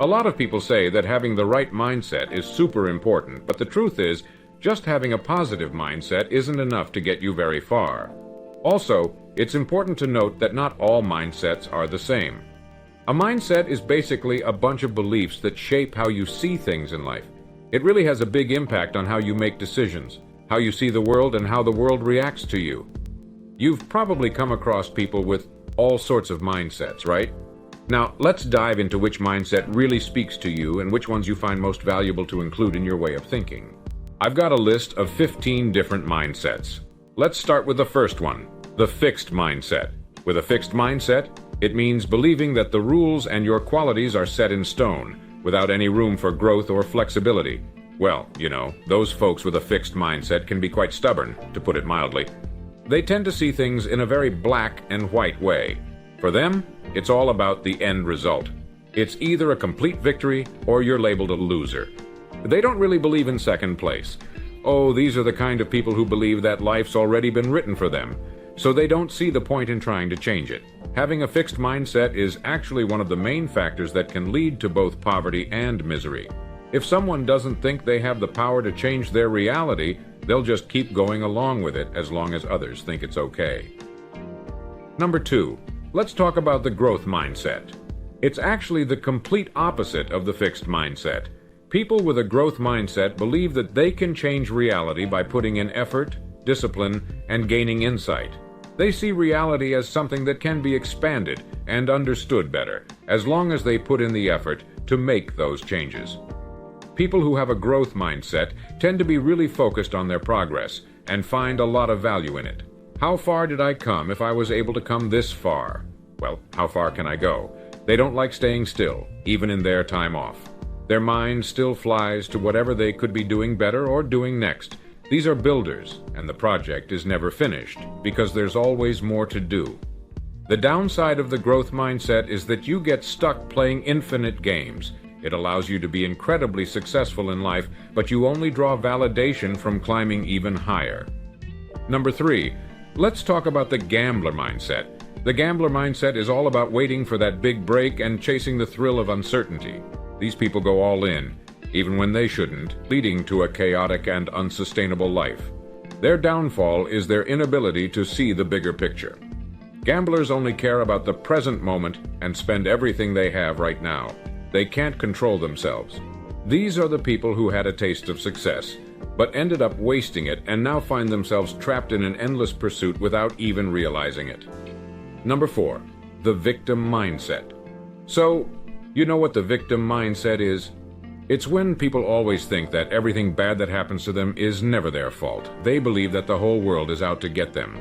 A lot of people say that having the right mindset is super important, but the truth is, just having a positive mindset isn't enough to get you very far. Also, it's important to note that not all mindsets are the same. A mindset is basically a bunch of beliefs that shape how you see things in life. It really has a big impact on how you make decisions, how you see the world, and how the world reacts to you. You've probably come across people with all sorts of mindsets, right? Now, let's dive into which mindset really speaks to you and which ones you find most valuable to include in your way of thinking. I've got a list of 15 different mindsets. Let's start with the first one, the fixed mindset. With a fixed mindset, it means believing that the rules and your qualities are set in stone, without any room for growth or flexibility. Well, those folks with a fixed mindset can be quite stubborn, to put it mildly. They tend to see things in a very black and white way. For them, it's all about the end result. It's either a complete victory or you're labeled a loser. They don't really believe in second place. Oh, these are the kind of people who believe that life's already been written for them, so they don't see the point in trying to change it. Having a fixed mindset is actually one of the main factors that can lead to both poverty and misery. If someone doesn't think they have the power to change their reality, they'll just keep going along with it as long as others think it's okay. Number 2. Let's talk about the growth mindset. It's actually the complete opposite of the fixed mindset. People with a growth mindset believe that they can change reality by putting in effort, discipline, and gaining insight. They see reality as something that can be expanded and understood better, as long as they put in the effort to make those changes. People who have a growth mindset tend to be really focused on their progress and find a lot of value in it. How far did I come if I was able to come this far? Well, how far can I go? They don't like staying still, even in their time off. Their mind still flies to whatever they could be doing better or doing next. These are builders, and the project is never finished, because there's always more to do. The downside of the growth mindset is that you get stuck playing infinite games. It allows you to be incredibly successful in life, but you only draw validation from climbing even higher. Number 3, let's talk about the gambler mindset. The gambler mindset is all about waiting for that big break and chasing the thrill of uncertainty. These people go all in, even when they shouldn't, leading to a chaotic and unsustainable life. Their downfall is their inability to see the bigger picture. Gamblers only care about the present moment and spend everything they have right now. They can't control themselves. These are the people who had a taste of success, but ended up wasting it and now find themselves trapped in an endless pursuit without even realizing it. Number 4, the victim mindset. So, you know what the victim mindset is? It's when people always think that everything bad that happens to them is never their fault. They believe that the whole world is out to get them.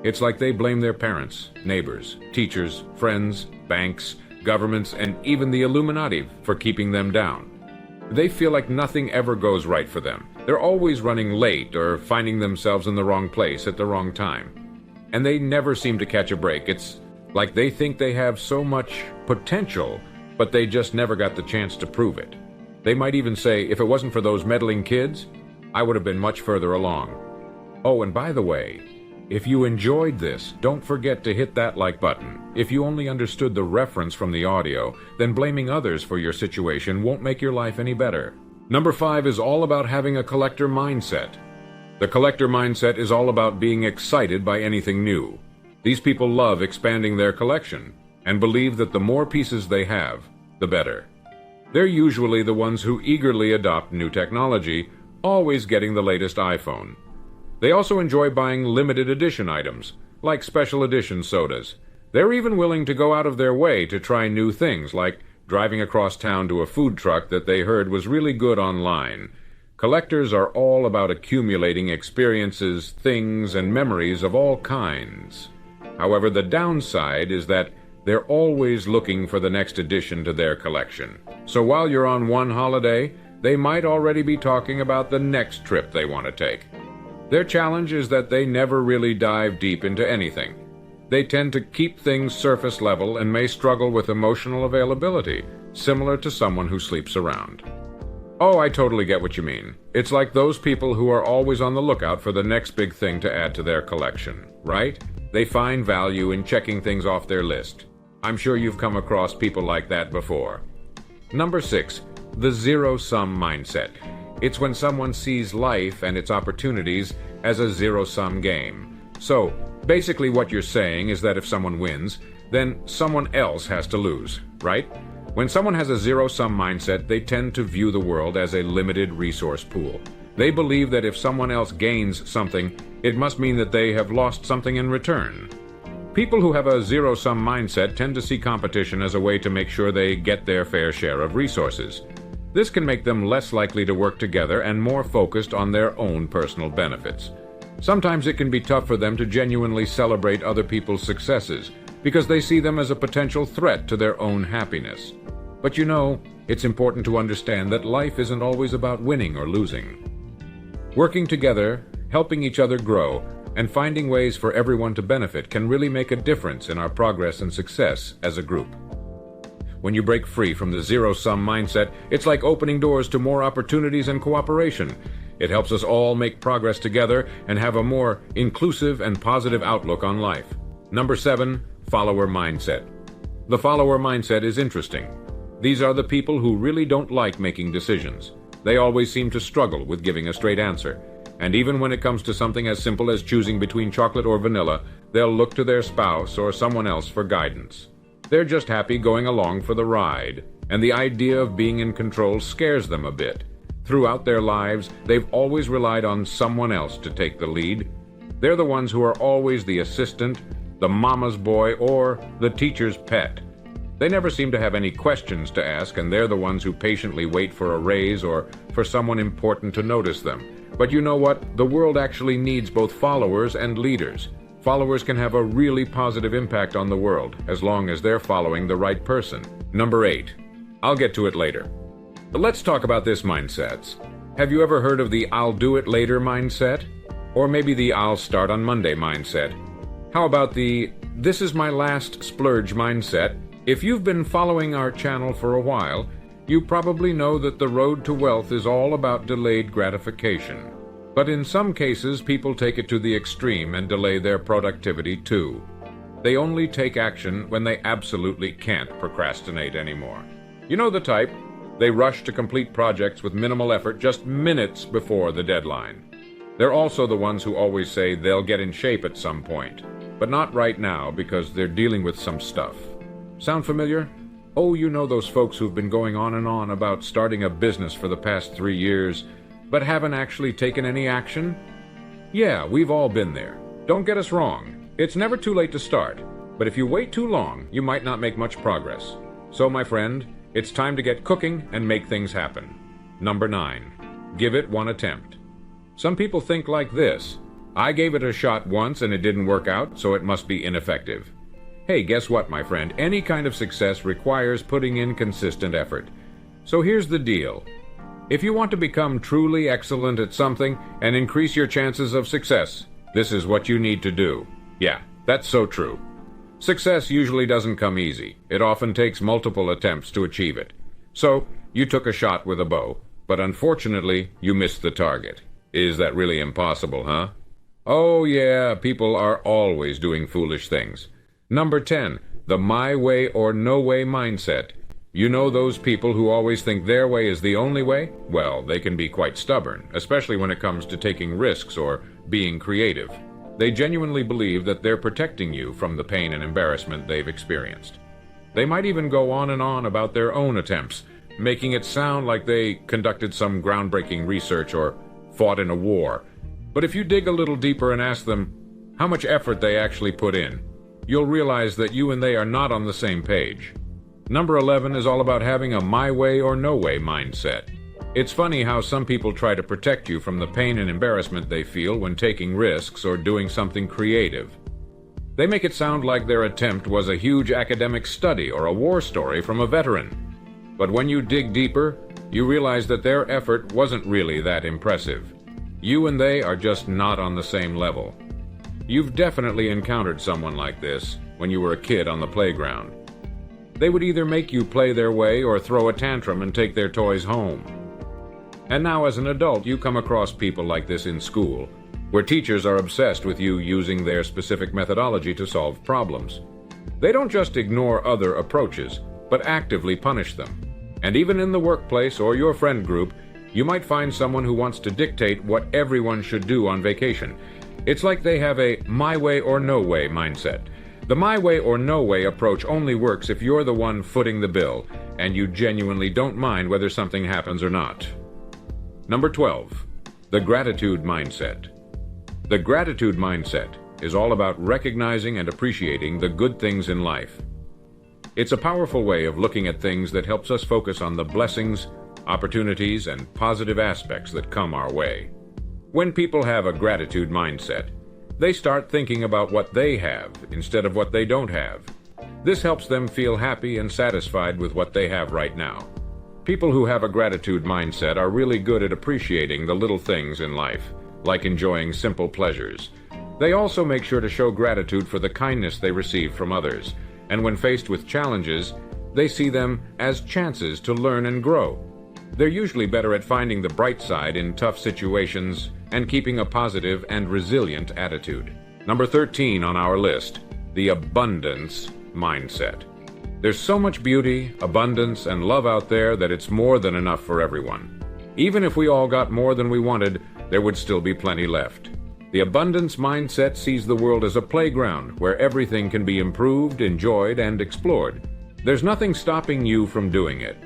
It's like they blame their parents, neighbors, teachers, friends, banks, governments, and even the Illuminati for keeping them down. They feel like nothing ever goes right for them. They're always running late or finding themselves in the wrong place at the wrong time. And they never seem to catch a break. It's like they think they have so much potential, but they just never got the chance to prove it. They might even say, if it wasn't for those meddling kids, I would have been much further along. Oh, and by the way, if you enjoyed this, don't forget to hit that like button. If you only understood the reference from the audio, then blaming others for your situation won't make your life any better. Number 5 is all about having a collector mindset. The collector mindset is all about being excited by anything new. These people love expanding their collection and believe that the more pieces they have, the better. They're usually the ones who eagerly adopt new technology, always getting the latest iPhone. They also enjoy buying limited edition items, like special edition sodas. They're even willing to go out of their way to try new things, like driving across town to a food truck that they heard was really good online. Collectors are all about accumulating experiences, things, and memories of all kinds. However, the downside is that they're always looking for the next addition to their collection. So while you're on one holiday, they might already be talking about the next trip they want to take. Their challenge is that they never really dive deep into anything. They tend to keep things surface level and may struggle with emotional availability, similar to someone who sleeps around. Oh, I totally get what you mean. It's like those people who are always on the lookout for the next big thing to add to their collection, right? They find value in checking things off their list. I'm sure you've come across people like that before. Number 6, the zero-sum mindset. It's when someone sees life and its opportunities as a zero-sum game. So, basically what you're saying is that if someone wins, then someone else has to lose, right? When someone has a zero-sum mindset, they tend to view the world as a limited resource pool. They believe that if someone else gains something, it must mean that they have lost something in return. People who have a zero-sum mindset tend to see competition as a way to make sure they get their fair share of resources. This can make them less likely to work together and more focused on their own personal benefits. Sometimes it can be tough for them to genuinely celebrate other people's successes because they see them as a potential threat to their own happiness. But you know, it's important to understand that life isn't always about winning or losing. Working together, helping each other grow, and finding ways for everyone to benefit can really make a difference in our progress and success as a group. When you break free from the zero-sum mindset, it's like opening doors to more opportunities and cooperation. It helps us all make progress together and have a more inclusive and positive outlook on life. Number 7, follower mindset. The follower mindset is interesting. These are the people who really don't like making decisions. They always seem to struggle with giving a straight answer. And even when it comes to something as simple as choosing between chocolate or vanilla, they'll look to their spouse or someone else for guidance. They're just happy going along for the ride, and the idea of being in control scares them a bit. Throughout their lives, they've always relied on someone else to take the lead. They're the ones who are always the assistant, the mama's boy, or the teacher's pet. They never seem to have any questions to ask, and they're the ones who patiently wait for a raise or for someone important to notice them. But you know what? The world actually needs both followers and leaders. Followers can have a really positive impact on the world, as long as they're following the right person. Number 8. I'll get to it later. But let's talk about this mindset. Have you ever heard of the I'll do it later mindset? Or maybe the I'll start on Monday mindset? How about the this is my last splurge mindset? If you've been following our channel for a while, you probably know that the road to wealth is all about delayed gratification. But in some cases, people take it to the extreme and delay their productivity too. They only take action when they absolutely can't procrastinate anymore. You know the type. They rush to complete projects with minimal effort just minutes before the deadline. They're also the ones who always say they'll get in shape at some point, but not right now because they're dealing with some stuff. Sound familiar? Oh, you know those folks who've been going on and on about starting a business for the past 3 years, but haven't actually taken any action? Yeah, we've all been there. Don't get us wrong. It's never too late to start, but if you wait too long, you might not make much progress. So, my friend, it's time to get cooking and make things happen. Number 9. Give it one attempt. Some people think like this: I gave it a shot once and it didn't work out, so it must be ineffective. Hey, guess what, my friend? Any kind of success requires putting in consistent effort. So here's the deal. If you want to become truly excellent at something and increase your chances of success, this is what you need to do. Yeah, that's so true. Success usually doesn't come easy. It often takes multiple attempts to achieve it. So, you took a shot with a bow, but unfortunately, you missed the target. Is that really impossible, huh? Oh yeah, people are always doing foolish things. Number 10, the my way or no way mindset. You know those people who always think their way is the only way? Well, they can be quite stubborn, especially when it comes to taking risks or being creative. They genuinely believe that they're protecting you from the pain and embarrassment they've experienced. They might even go on and on about their own attempts, making it sound like they conducted some groundbreaking research or fought in a war. But if you dig a little deeper and ask them how much effort they actually put in, you'll realize that you and they are not on the same page. Number 11 is all about having a my way or no way mindset. It's funny how some people try to protect you from the pain and embarrassment they feel when taking risks or doing something creative. They make it sound like their attempt was a huge academic study or a war story from a veteran. But when you dig deeper, you realize that their effort wasn't really that impressive. You and they are just not on the same level. You've definitely encountered someone like this when you were a kid on the playground. They would either make you play their way or throw a tantrum and take their toys home. And now as an adult, you come across people like this in school, where teachers are obsessed with you using their specific methodology to solve problems. They don't just ignore other approaches, but actively punish them. And even in the workplace or your friend group, you might find someone who wants to dictate what everyone should do on vacation. It's like they have a my way or no way mindset. The my way or no way approach only works if you're the one footing the bill, and you genuinely don't mind whether something happens or not. Number 12, the gratitude mindset. The gratitude mindset is all about recognizing and appreciating the good things in life. It's a powerful way of looking at things that helps us focus on the blessings, opportunities, and positive aspects that come our way. When people have a gratitude mindset, they start thinking about what they have instead of what they don't have. This helps them feel happy and satisfied with what they have right now. People who have a gratitude mindset are really good at appreciating the little things in life, like enjoying simple pleasures. They also make sure to show gratitude for the kindness they receive from others, and when faced with challenges, they see them as chances to learn and grow. They're usually better at finding the bright side in tough situations and keeping a positive and resilient attitude. Number 13 on our list, the abundance mindset. There's so much beauty, abundance, and love out there that it's more than enough for everyone. Even if we all got more than we wanted, there would still be plenty left. The abundance mindset sees the world as a playground where everything can be improved, enjoyed, and explored. There's nothing stopping you from doing it.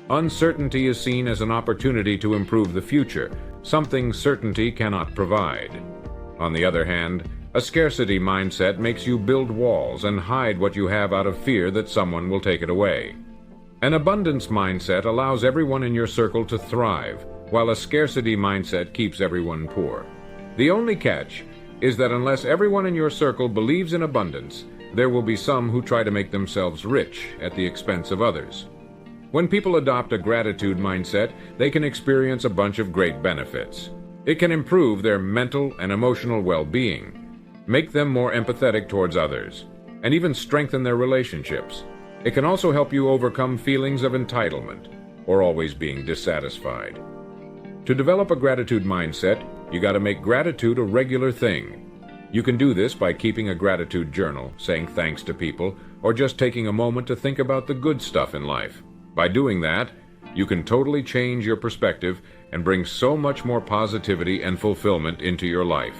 Uncertainty is seen as an opportunity to improve the future, something certainty cannot provide. On the other hand, a scarcity mindset makes you build walls and hide what you have out of fear that someone will take it away. An abundance mindset allows everyone in your circle to thrive, while a scarcity mindset keeps everyone poor. The only catch is that unless everyone in your circle believes in abundance, there will be some who try to make themselves rich at the expense of others. When people adopt a gratitude mindset, they can experience a bunch of great benefits. It can improve their mental and emotional well-being, make them more empathetic towards others, and even strengthen their relationships. It can also help you overcome feelings of entitlement or always being dissatisfied. To develop a gratitude mindset, you got to make gratitude a regular thing. You can do this by keeping a gratitude journal, saying thanks to people, or just taking a moment to think about the good stuff in life. By doing that, you can totally change your perspective and bring so much more positivity and fulfillment into your life.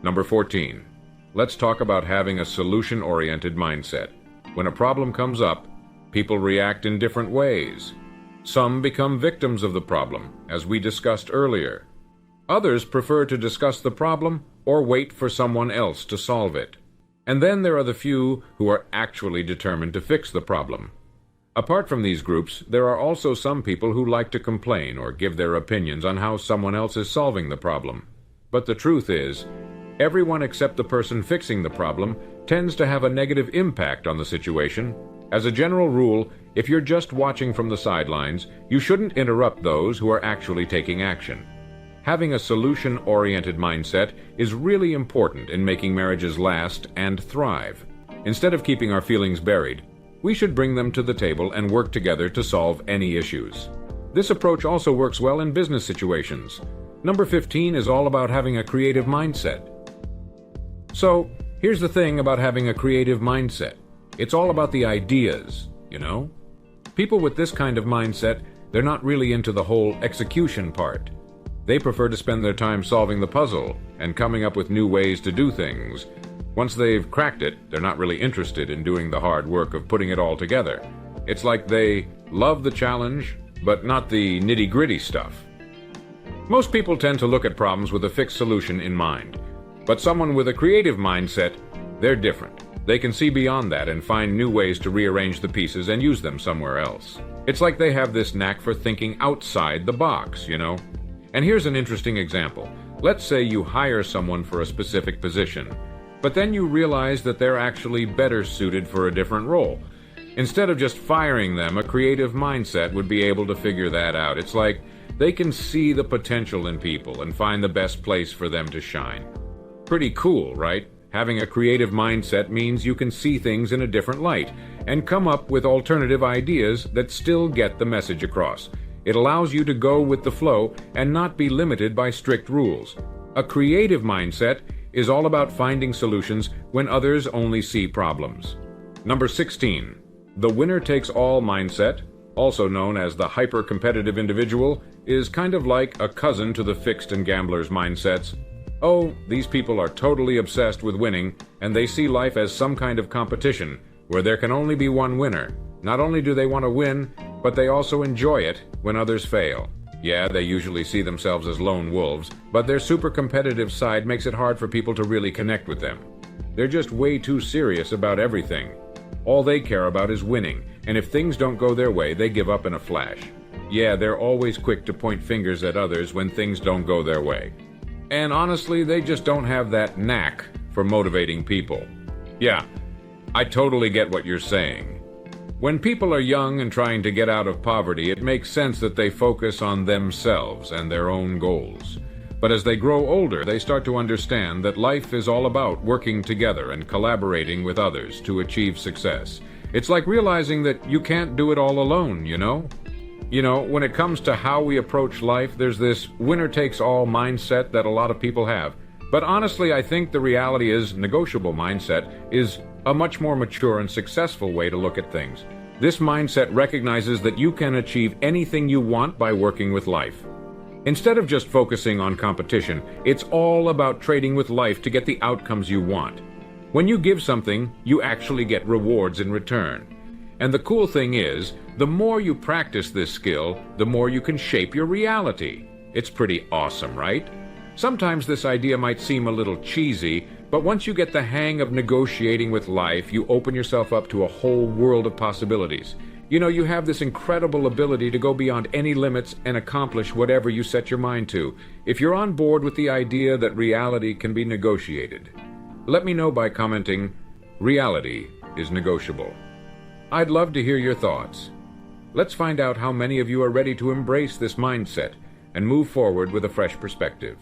Number 14. Let's talk about having a solution-oriented mindset. When a problem comes up, people react in different ways. Some become victims of the problem, as we discussed earlier. Others prefer to discuss the problem or wait for someone else to solve it. And then there are the few who are actually determined to fix the problem. Apart from these groups, there are also some people who like to complain or give their opinions on how someone else is solving the problem. But the truth is, everyone except the person fixing the problem tends to have a negative impact on the situation. As a general rule, if you're just watching from the sidelines, you shouldn't interrupt those who are actually taking action. Having a solution-oriented mindset is really important in making marriages last and thrive. Instead of keeping our feelings buried, we should bring them to the table and work together to solve any issues. This approach also works well in business situations. Number 15 is all about having a creative mindset. So, here's the thing about having a creative mindset. It's all about the ideas, you know? People with this kind of mindset, they're not really into the whole execution part. They prefer to spend their time solving the puzzle and coming up with new ways to do things. Once they've cracked it, they're not really interested in doing the hard work of putting it all together. It's like they love the challenge, but not the nitty-gritty stuff. Most people tend to look at problems with a fixed solution in mind. But someone with a creative mindset, they're different. They can see beyond that and find new ways to rearrange the pieces and use them somewhere else. It's like they have this knack for thinking outside the box, you know? And here's an interesting example. Let's say you hire someone for a specific position, but then you realize that they're actually better suited for a different role. Instead of just firing them, a creative mindset would be able to figure that out. It's like they can see the potential in people and find the best place for them to shine. Pretty cool, right? Having a creative mindset means you can see things in a different light and come up with alternative ideas that still get the message across. It allows you to go with the flow and not be limited by strict rules. A creative mindset is all about finding solutions when others only see problems. Number 16, the winner-takes-all mindset, also known as the hyper-competitive individual, is kind of like a cousin to the fixed and gambler's mindsets. Oh, these people are totally obsessed with winning, and they see life as some kind of competition, where there can only be one winner. Not only do they want to win, but they also enjoy it when others fail. Yeah, they usually see themselves as lone wolves, but their super competitive side makes it hard for people to really connect with them. They're just way too serious about everything. All they care about is winning, and if things don't go their way, they give up in a flash. Yeah, they're always quick to point fingers at others when things don't go their way. And honestly, they just don't have that knack for motivating people. Yeah, I totally get what you're saying. When people are young and trying to get out of poverty, it makes sense that they focus on themselves and their own goals. But as they grow older, they start to understand that life is all about working together and collaborating with others to achieve success. It's like realizing that you can't do it all alone, you know? When it comes to how we approach life, there's this winner-takes-all mindset that a lot of people have. But honestly, I think the reality-is-negotiable mindset is a much more mature and successful way to look at things. This mindset recognizes that you can achieve anything you want by working with life. Instead of just focusing on competition, it's all about trading with life to get the outcomes you want. When you give something, you actually get rewards in return. And the cool thing is, the more you practice this skill, the more you can shape your reality. It's pretty awesome, right? Sometimes this idea might seem a little cheesy, but once you get the hang of negotiating with life, you open yourself up to a whole world of possibilities. You have this incredible ability to go beyond any limits and accomplish whatever you set your mind to, if you're on board with the idea that reality can be negotiated. Let me know by commenting, "Reality is negotiable." I'd love to hear your thoughts. Let's find out how many of you are ready to embrace this mindset and move forward with a fresh perspective.